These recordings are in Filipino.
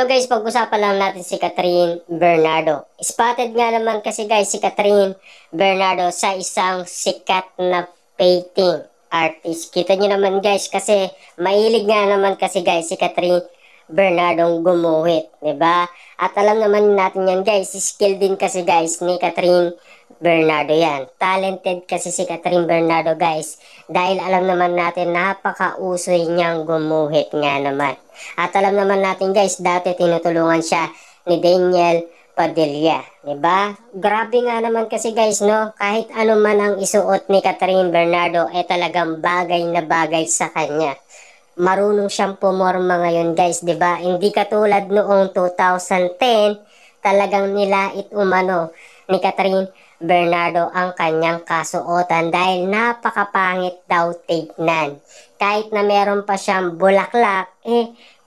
Hello guys, pag-usapan lang natin si Catherine Bernardo. Spotted nga naman kasi guys si Catherine Bernardo sa isang sikat na painting artist. Kita nyo naman guys kasi mahilig nga naman kasi guys si Catherine Bernardo gumuhit, 'di ba? At alam naman natin yan guys, skill din kasi guys ni Catherine Bernardo yan. Talented kasi si Catherine Bernardo guys. Dahil alam naman natin napakausoy niyang gumuhit nga naman. At alam naman natin guys, dati tinutulungan siya ni Daniel Padilla, 'di ba? Grabe nga naman kasi guys, no? Kahit ano man ang isuot ni Catherine Bernardo, talagang bagay na bagay sa kanya. Marunong siyang pumorma ngayon guys, 'di ba? Hindi katulad noong 2010, talagang nilait umano ni Catherine Bernardo ang kanyang kasuotan dahil napakapangit daw tignan. Kahit na meron pa siyang bulaklak,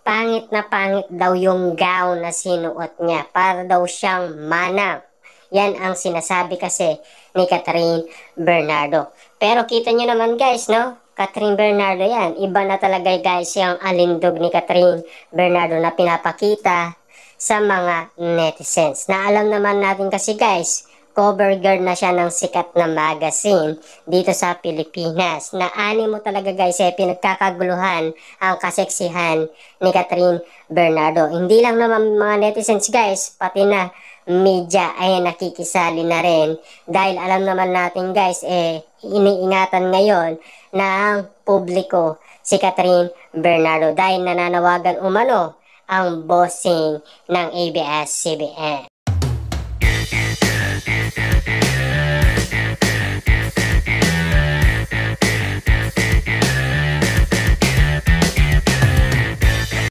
pangit na pangit daw yung gown na sinuot niya. Para daw siyang manang. Yan ang sinasabi kasi ni Catherine Bernardo. Pero kita nyo naman guys, no? Catherine Bernardo yan. Iba na talaga guys yung alindog ni Catherine Bernardo na pinapakita sa mga netizens. Na alam naman natin kasi guys, cover girl na siya ng sikat na magazine dito sa Pilipinas. Na animo talaga guys, pinagkakaguluhan ang kaseksihan ni Catherine Bernardo. Hindi lang naman mga netizens guys, pati na media ay nakikisali na rin. Dahil alam naman natin guys, iniingatan ngayon ng publiko si Catherine Bernardo dahil nananawagan umano ang bossing ng ABS-CBN.